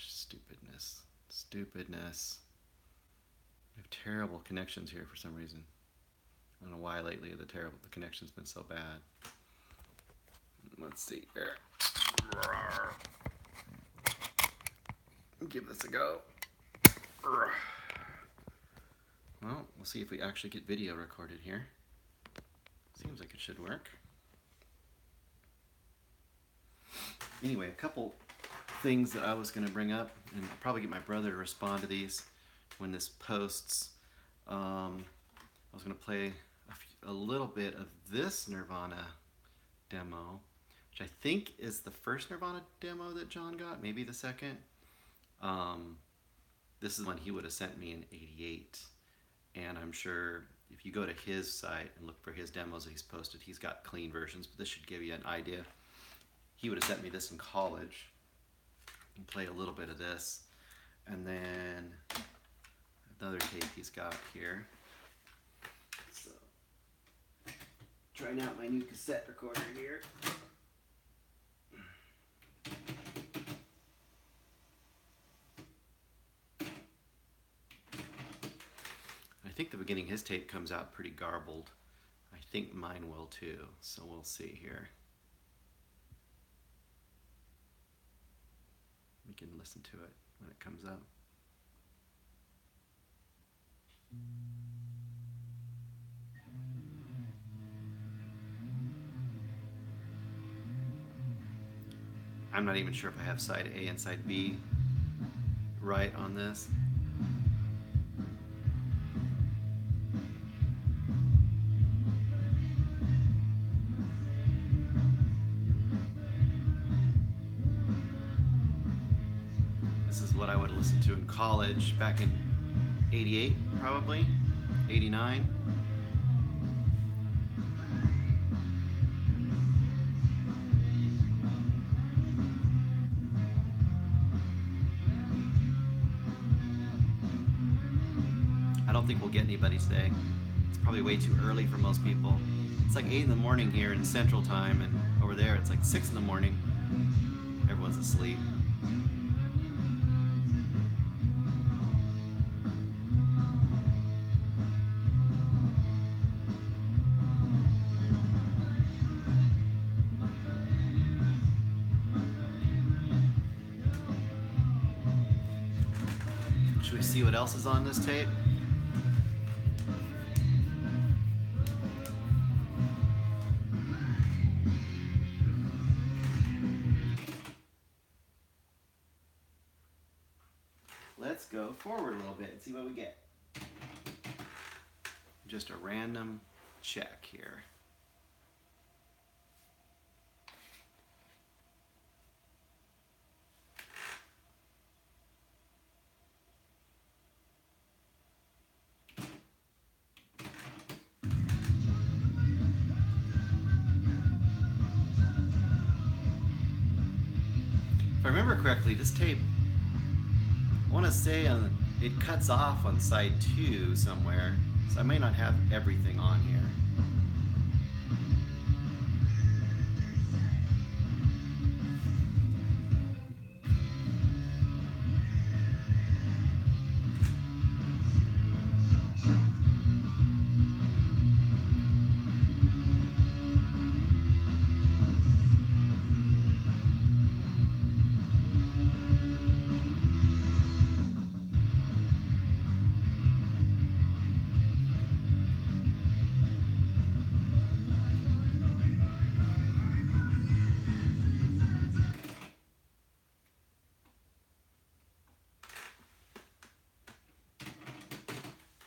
gosh, stupidness. Stupidness. I have terrible connections here for some reason. I don't know why lately the connection's been so bad. Let's see here. Give this a go. Well, we'll see if we actually get video recorded here. Seems like it should work. Anyway, a couple things that I was going to bring up, and I'll probably get my brother to respond to these when this posts. I was going to play a little bit of this Nirvana demo, which I think is the first Nirvana demo that John got, maybe the second. This is one he would have sent me in '88, and I'm sure if you go to his site and look for his demos that he's posted, he's got clean versions, but this should give you an idea. He would have sent me this in college. And play a little bit of this, and then another tape he's got here. So, trying out my new cassette recorder here. I think the beginning of his tape comes out pretty garbled. I think mine will too, so we'll see here. We can listen to it when it comes up. I'm not even sure if I have side A and side B right on this. This is what I would have listened to in college back in '88, probably, '89. I don't think we'll get anybody today. It's probably way too early for most people. It's like 8 in the morning here in Central Time, and over there it's like 6 in the morning. Everyone's asleep. Should we see what else is on this tape? Let's go forward a little bit and see what we get. Just a random check here. If I remember correctly, this tape, I want to say it cuts off on side 2 somewhere, so I may not have everything on here.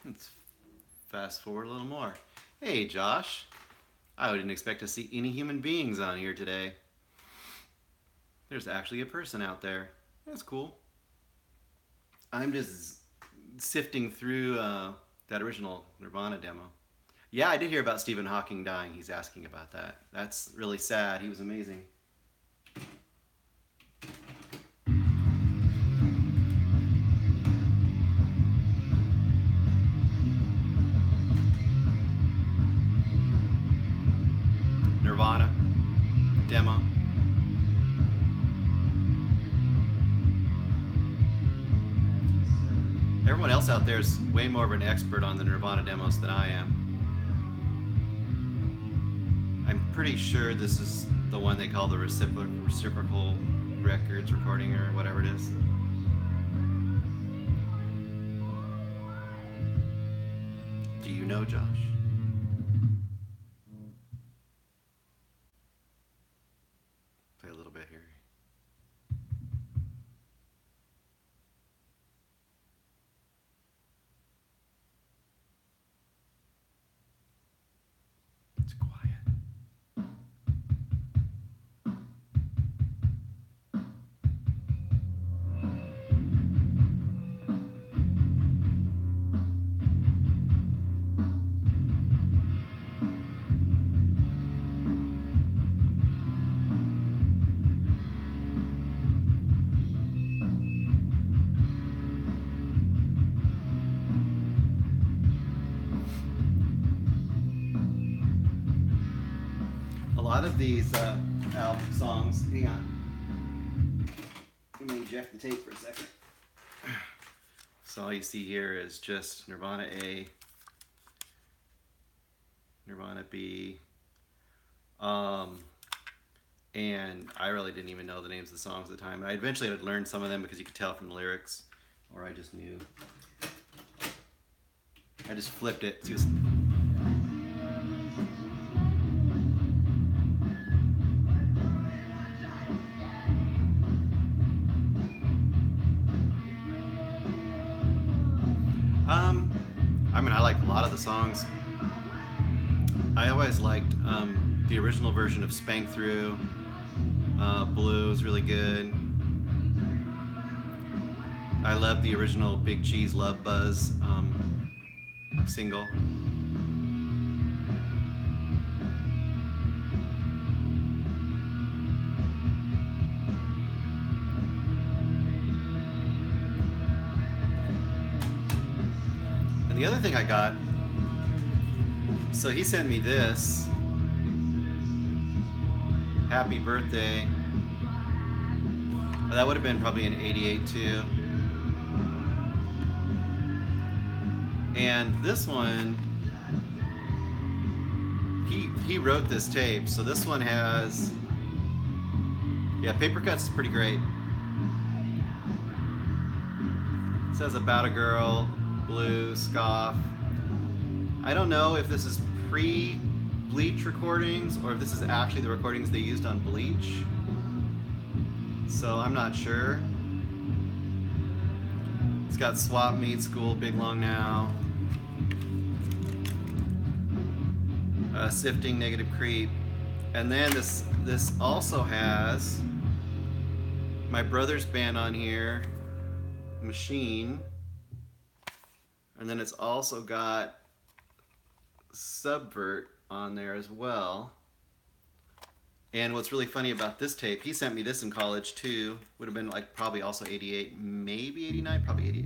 Let's fast forward a little more. Hey, Josh. I didn't expect to see any human beings on here today. There's actually a person out there. That's cool. I'm just sifting through that original Nirvana demo. Yeah, I did hear about Stephen Hawking dying. He's asking about that. That's really sad. He was amazing. Nirvana demo. Everyone else out there is way more of an expert on the Nirvana demos than I am. I'm pretty sure this is the one they call the reciprocal records recording or whatever it is. Do you know, Josh? Play a little bit here. It's quiet. A lot of these album songs, hang on. Let me eject the tape for a second. So all you see here is just Nirvana A, Nirvana B, and I really didn't even know the names of the songs at the time. I eventually had learned some of them because you could tell from the lyrics, or I just knew. I just flipped it. I mean, I like a lot of the songs. I always liked the original version of Spank Through. Blue is really good. I love the original Big Cheese Love Buzz single. And the other thing I got, so he sent me this. Happy Birthday. That would have been probably in '88 too. And this one, he wrote this tape. So this one has, yeah, Paper Cuts is pretty great. It says About a Girl, Blue, Scoff. I don't know if this is pre-Bleach recordings or if this is actually the recordings they used on Bleach. So I'm not sure. It's got Swap Meet School, Big Long Now. Sifting, Negative Creep. And then this also has my brother's band on here, Machine. And then it's also got Subvert on there as well. And what's really funny about this tape, he sent me this in college too. Would have been like probably also '88, maybe '89, probably '88.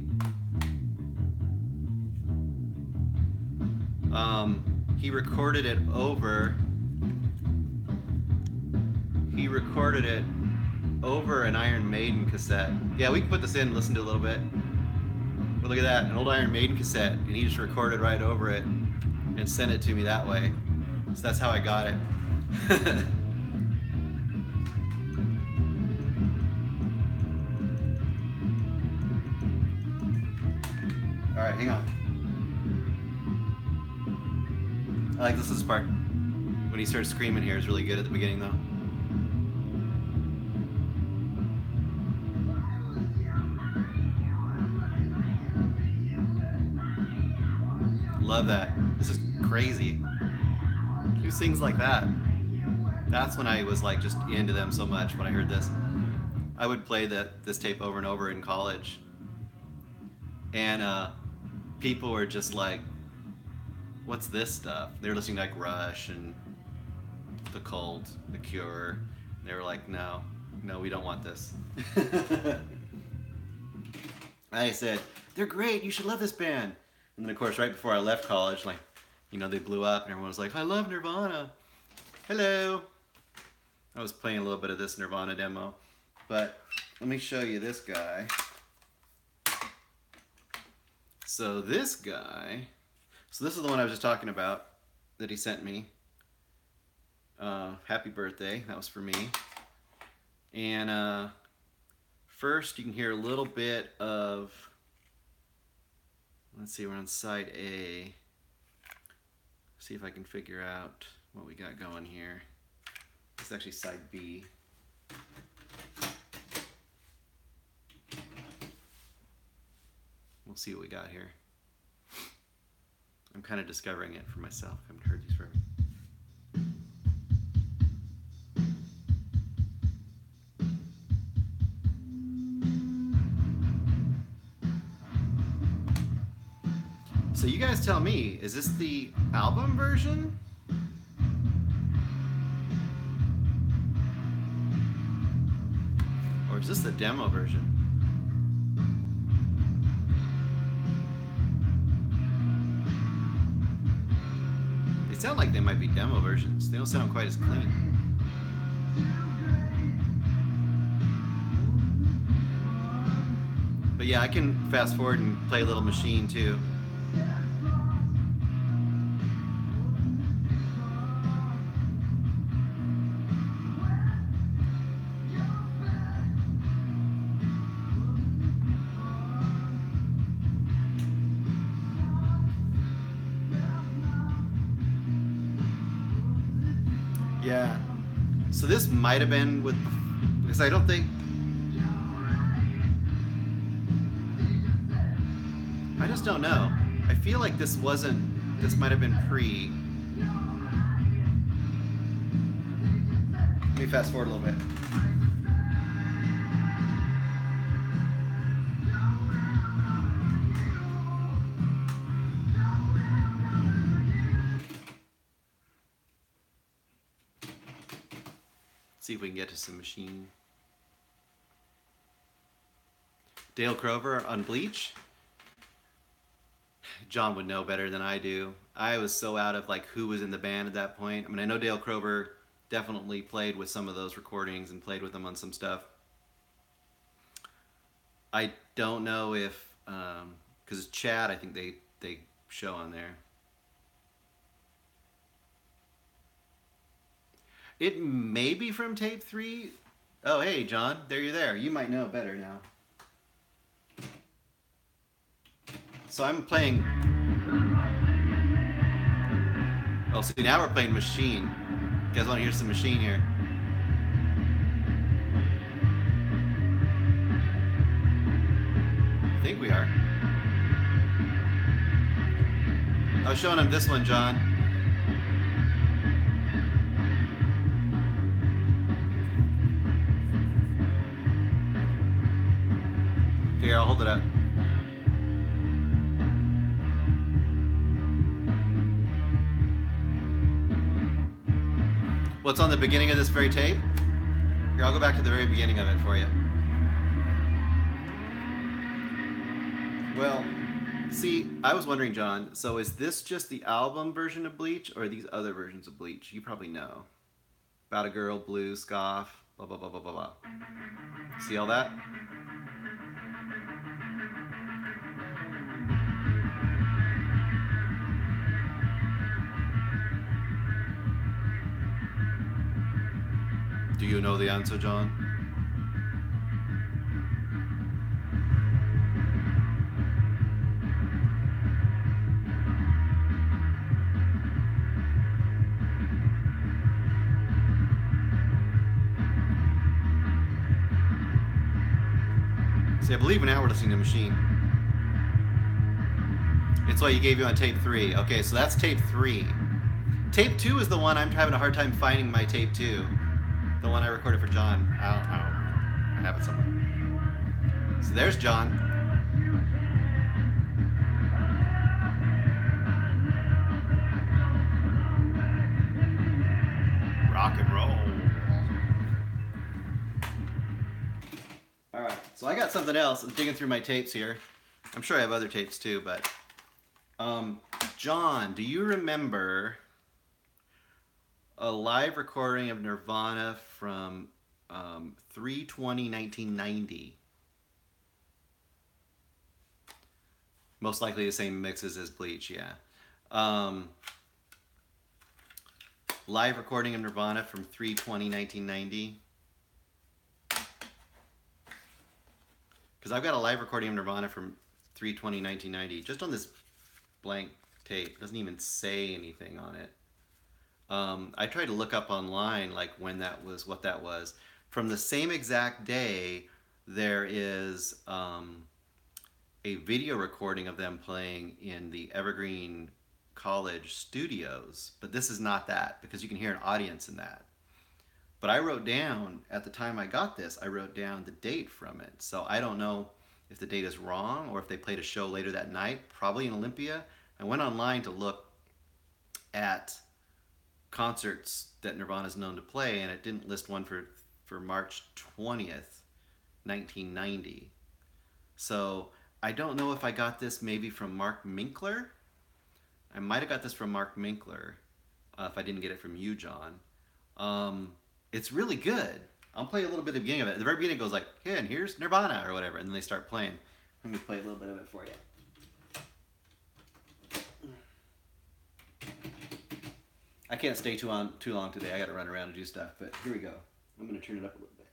He recorded it over. He recorded it over an Iron Maiden cassette. Yeah, we can put this in and listen to it a little bit. But look at that, an old Iron Maiden cassette, and he just recorded right over it and sent it to me that way. So that's how I got it. All right, hang on. I like this part. When he starts screaming here is really good at the beginning though. Love that. This is crazy. Who sings like that? That's when I was like just into them so much when I heard this. I would play this tape over and over in college. And people were just like, what's this stuff? They were listening to like Rush and The Cult, The Cure. And they were like, no, we don't want this. I said, they're great, you should love this band. And then of course, right before I left college, like, they blew up and everyone was like, I love Nirvana. Hello. I was playing a little bit of this Nirvana demo, but let me show you this guy. So this guy, so this is the one I was just talking about that he sent me. Happy birthday, that was for me. And first you can hear a little bit of, let's see, we're on side A. See if I can figure out what we got going here. This is actually side B. We'll see what we got here. I'm kind of discovering it for myself. I haven't heard these forever. So you guys tell me, is this the album version? Or is this the demo version? They sound like they might be demo versions. They don't sound quite as clean. But yeah, I can fast forward and play a little machine too. Yeah. So this might have been with, because I don't think, I just don't know. I feel like this wasn't, this might have been pre. Let me fast forward a little bit. See if we can get to some machine. Dale Crover on Bleach. John would know better than I do. I was so out of like who was in the band at that point. I mean, I know Dale Crover definitely played with some of those recordings and played with them on some stuff. I don't know if, because it's Chad, I think they show on there. It may be from tape 3. Oh, hey, John, there you're there. You might know better now. So I'm playing. Oh, see, now we're playing machine. You guys want to hear some machine here? I think we are. I was showing him this one, John. Here, I'll hold it up. What's on the beginning of this very tape? Here, I'll go back to the very beginning of it for you. Well, see, I was wondering, John, so is this just the album version of Bleach or are these other versions of Bleach? You probably know. About a Girl, Blue, Scoff, blah, blah, blah, blah, blah, blah. See all that? Do you know the answer, John? See, I believe now we're listening to Machine. It's what you gave you on tape 3. Okay, so that's tape 3. Tape 2 is the one I'm having a hard time finding my tape 2. The one I recorded for John. I have it somewhere. So there's John. Rock and roll. All right, so I got something else. I'm digging through my tapes here. I'm sure I have other tapes too, but John, do you remember a live recording of Nirvana from 3/20/1990? Most likely the same mixes as Bleach, yeah. Um, Live recording of Nirvana from 3/20/1990. Because I've got a live recording of Nirvana from 3/20/1990 just on this blank tape. It doesn't even say anything on it. I tried to look up online like when that was, what that was. From the same exact day, there is a video recording of them playing in the Evergreen College studios, but this is not that because you can hear an audience in that. But I wrote down, at the time I got this, I wrote down the date from it. So I don't know if the date is wrong or if they played a show later that night, probably in Olympia. I went online to look at concerts that Nirvana is known to play, and it didn't list one for March 20th, 1990. So I don't know if I got this maybe from Mark Minkler. I might have got this from Mark Minkler if I didn't get it from you, John. It's really good. I'll play a little bit of the beginning of it. At the very beginning it goes like, hey, and here's Nirvana or whatever, and then they start playing. Let me play a little bit of it for you. I can't stay too long today. I got to run around and do stuff, but here we go. I'm going to turn it up a little bit.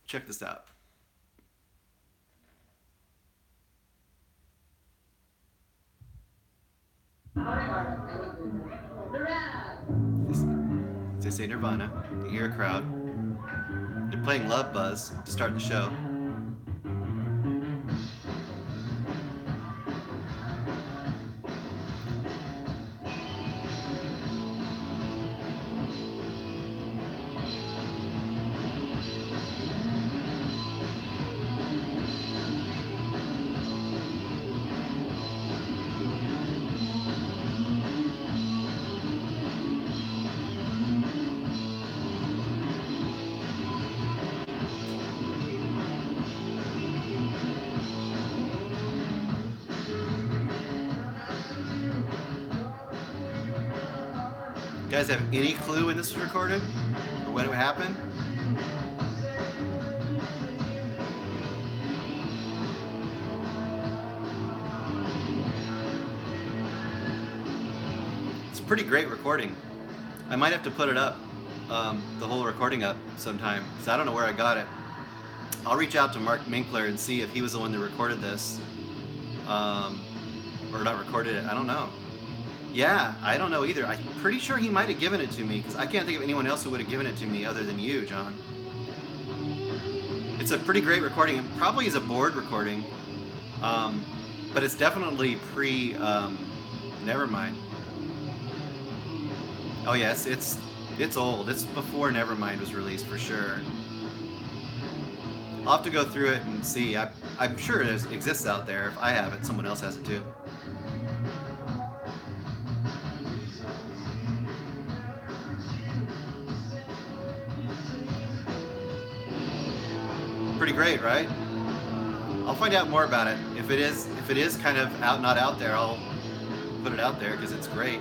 Check this out. They say Nirvana. You hear a crowd. They're playing Love Buzz to start the show. You guys have any clue when this was recorded? Or when it happened? It's a pretty great recording. I might have to put it up, the whole recording up sometime, because I don't know where I got it. I'll reach out to Mark Minkler and see if he was the one that recorded this. Or not recorded it, I don't know. Yeah, I don't know either. I'm pretty sure he might have given it to me, because I can't think of anyone else who would have given it to me other than you, John. It's a pretty great recording. It probably is a board recording, but it's definitely pre, Nevermind. Oh yes, it's old. It's before Nevermind was released for sure. I'll have to go through it and see. I'm sure it exists out there. If I have it, someone else has it too. Pretty great, right? I'll find out more about it. If it is kind of not out there, I'll put it out there because it's great.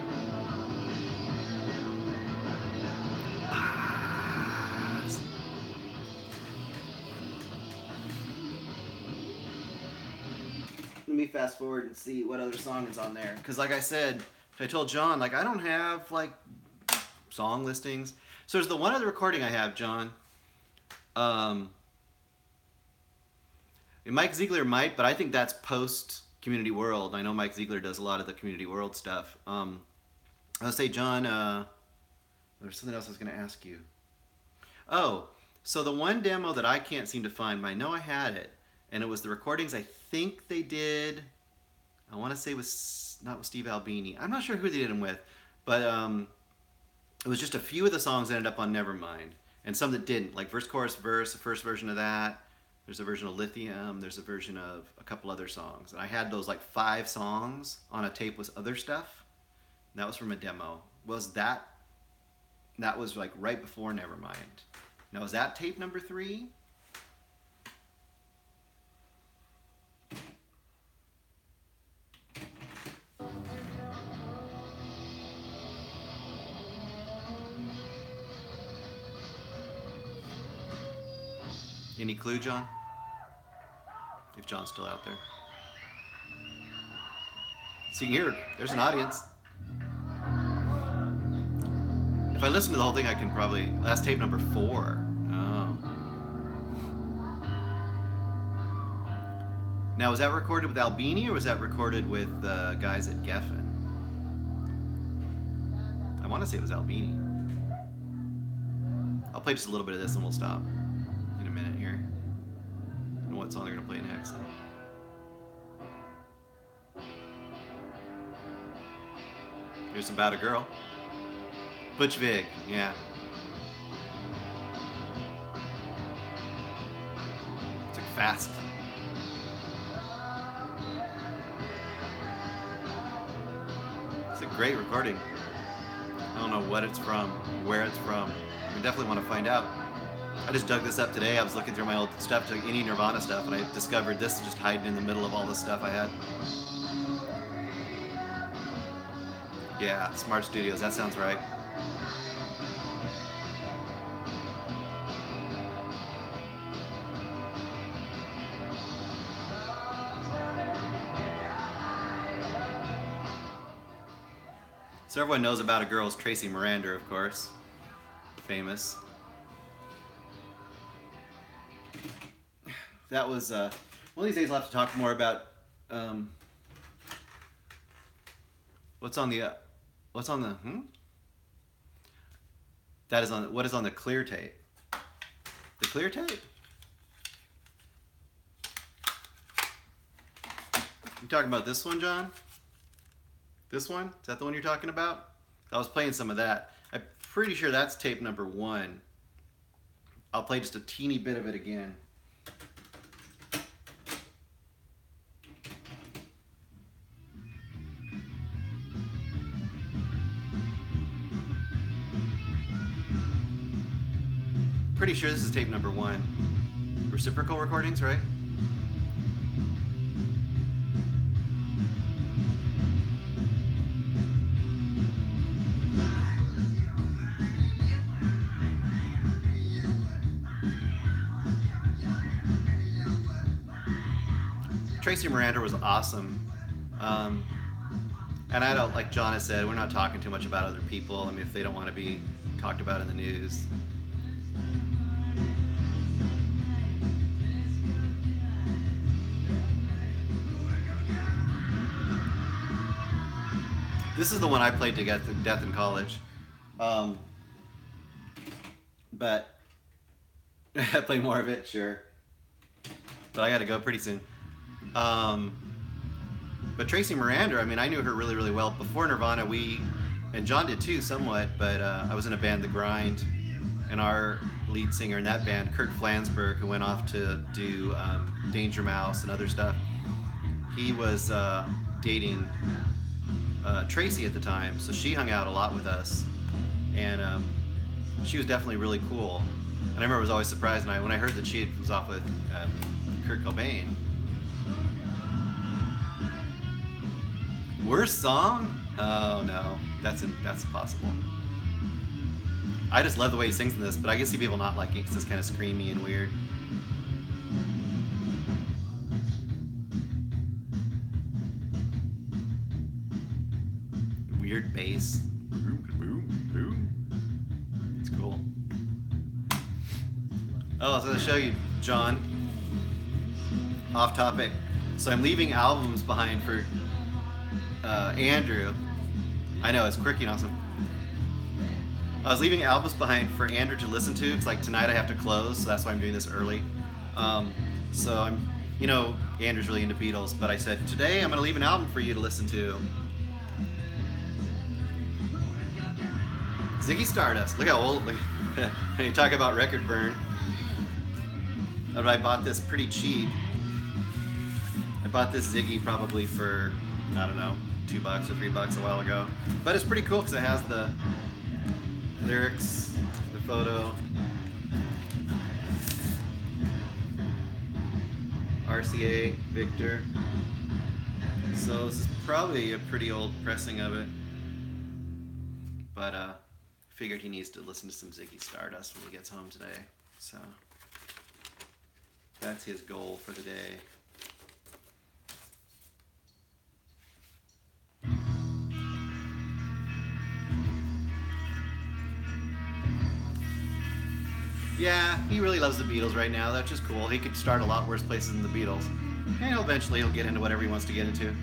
Let me fast forward and see what other song is on there. Because like I said, I told John, like I don't have like song listings. So there's the one other recording I have, John. Mike Ziegler might, but I think that's post Community World. I know Mike Ziegler does a lot of the Community World stuff. I'll say, John, there's something else I was going to ask you. Oh, so the one demo that I can't seem to find, but I know I had it, and it was the recordings I think they did, I want to say not with Steve Albini. I'm not sure who they did them with, but it was just a few of the songs that ended up on Nevermind, and some that didn't, like verse, chorus, verse, the first version of that. There's a version of Lithium. There's a version of a couple other songs. And I had those like 5 songs on a tape with other stuff. And that was from a demo. That was like right before Nevermind. Now, is that tape number 3? Any clue, John? If John's still out there. See here, there's an audience. If I listen to the whole thing, I can probably... That's tape number 4. Oh. Now, was that recorded with Albini or was that recorded with the guys at Geffen? I want to say it was Albini. I'll play just a little bit of this and we'll stop in a minute here. And what song they're going to play next. Here's About a Girl. Butch Vig, yeah. It's like fast. It's a great recording. I don't know what it's from, where it's from. We definitely want to find out. I just dug this up today. I was looking through my old stuff, to any Nirvana stuff, and I discovered this just hiding in the middle of all the stuff I had. Yeah, Smart Studios, that sounds right. So everyone knows About a Girl's Tracy Miranda, of course. Famous. That was, one of these days I'll have to talk more about, what's on the, That is on, what is on the clear tape? The clear tape? You talking about this one, John? This one? Is that the one you're talking about? I was playing some of that. I'm pretty sure that's tape number 1. I'll play just a teeny bit of it again. Pretty sure this is tape number 1. Reciprocal recordings, right? Tracy Miranda was awesome. And I don't, like John has said, we're not talking too much about other people. I mean, if they don't want to be talked about in the news. This is the one I played to get to Death in College. But I play more of it, sure. But I got to go pretty soon. But Tracy Miranda, I mean, I knew her really, really well. Before Nirvana, and John did too, somewhat, but I was in a band, The Grind, and our lead singer in that band, Kurt Flansburgh, who went off to do Danger Mouse and other stuff, he was dating Tracy at the time, so she hung out a lot with us, and she was definitely really cool. And I remember I was always surprised when I heard that she was off with Kurt Cobain. Worst song? Oh no, that's impossible. I just love the way he sings in this, but I can see people not liking it because it's kind of screamy and weird. Weird bass. It's cool. Oh, I was going to show you, John. Off topic. So I'm leaving albums behind for Andrew. I know, it's quirky and awesome. I was leaving albums behind for Andrew to listen to. It's like tonight I have to close, so that's why I'm doing this early. So I'm, Andrew's really into Beatles, but I said, today I'm going to leave an album for you to listen to. Ziggy Stardust. Look how old. When you talk about record burn. I bought this pretty cheap. I bought this Ziggy probably for, I don't know, $2 or $3 a while ago. But it's pretty cool because it has the lyrics, the photo. RCA, Victor. So this is probably a pretty old pressing of it. But figured he needs to listen to some Ziggy Stardust when he gets home today. So that's his goal for the day. He really loves the Beatles right now. That's just cool. He could start a lot worse places than the Beatles. And eventually he'll get into whatever he wants to get into.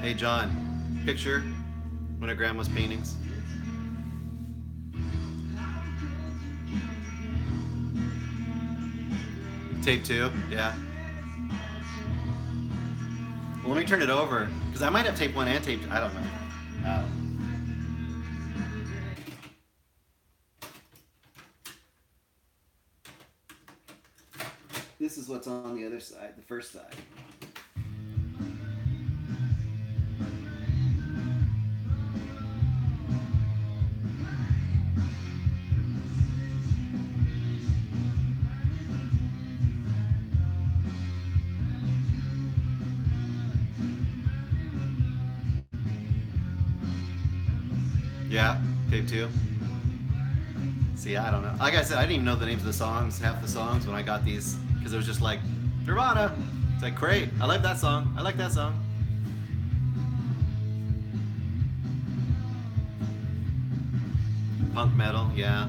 Hey John, picture one of Grandma's paintings. Tape 2, yeah. Well, let me turn it over, because I might have tape 1 and tape 2. I don't know. This is what's on the other side, the first side. Yeah, tape 2. See, I don't know. Like I said, I didn't even know the names of the songs, half the songs, when I got these, because it was just like, Nirvana. It's like, great, I like that song. I like that song. Punk metal, yeah.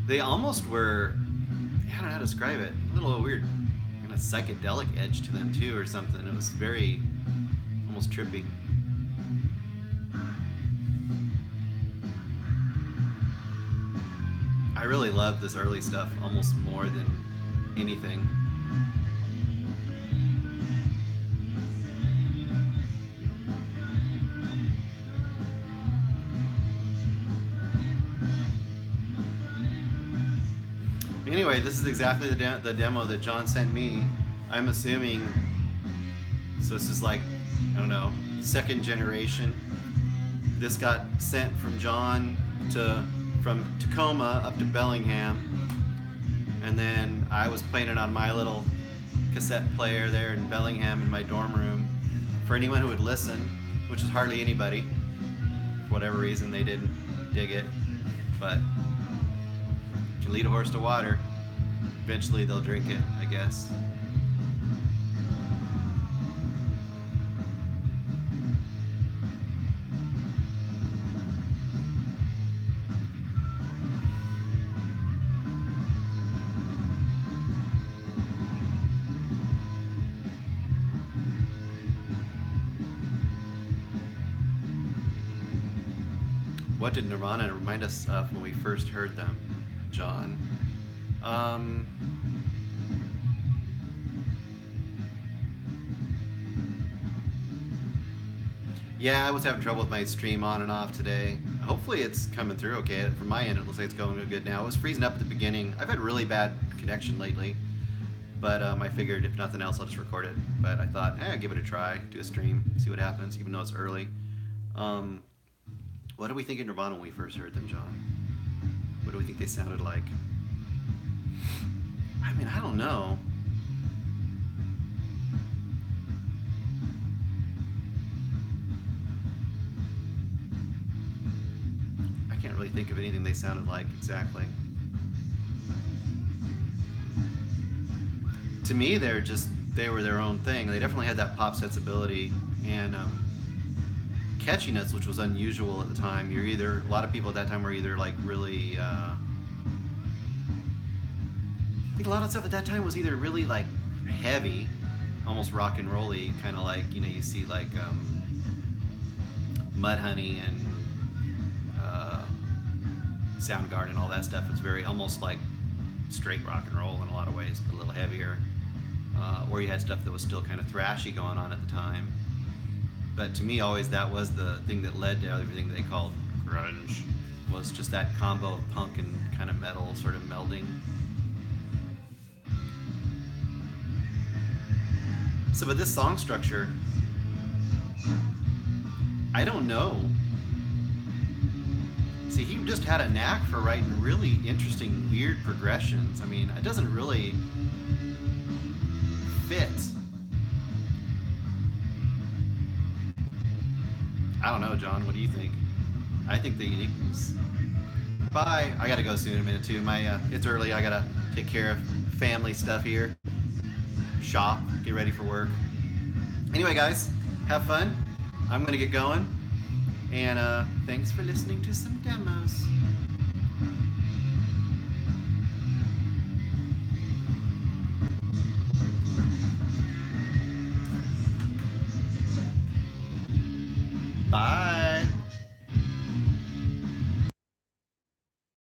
They almost were, I don't know how to describe it, a little weird, kind of psychedelic edge to them too, or something. It was very, almost trippy. I really love this early stuff almost more than anything. Anyway, this is exactly the demo that John sent me. I'm assuming, so this is like, I don't know, second generation. This got sent from John from Tacoma up to Bellingham, and then I was playing it on my little cassette player there in Bellingham in my dorm room for anyone who would listen, which is hardly anybody. For whatever reason, they didn't dig it, but you can lead a horse to water. Eventually they'll drink it, I guess. What did Nirvana remind us of when we first heard them, John? Yeah, I was having trouble with my stream on and off today. Hopefully it's coming through okay. From my end, it looks like it's going good now. It was freezing up at the beginning. I've had really bad connection lately, but I figured if nothing else, I'll just record it. But I thought, I'll give it a try, do a stream, see what happens, even though it's early. What did we think of Nirvana when we first heard them, John? What do we think they sounded like? I mean, I don't know. I can't really think of anything they sounded like exactly. To me, they were their own thing. They definitely had that pop sensibility and catchiness, which was unusual at the time. A lot of people at that time were either like really, I think a lot of stuff at that time was either really like heavy, almost rock and roll-y, kind of like, you see like Mudhoney and Soundgarden and all that stuff. It's very almost like straight rock and roll in a lot of ways, but a little heavier. Or you had stuff that was still kind of thrashy going on at the time. But to me, always that was the thing that led to everything they called grunge, was just that combo of punk and kind of metal sort of melding. So, but this song structure, I don't know. See, he just had a knack for writing really interesting, weird progressions. I mean, it doesn't really fit. I don't know, John. What do you think? I think the uniqueness. Bye. I gotta go soon in a minute too. It's early. I gotta take care of family stuff here. Shop, get ready for work. Anyway, guys, have fun. I'm gonna get going, and thanks for listening to some demos.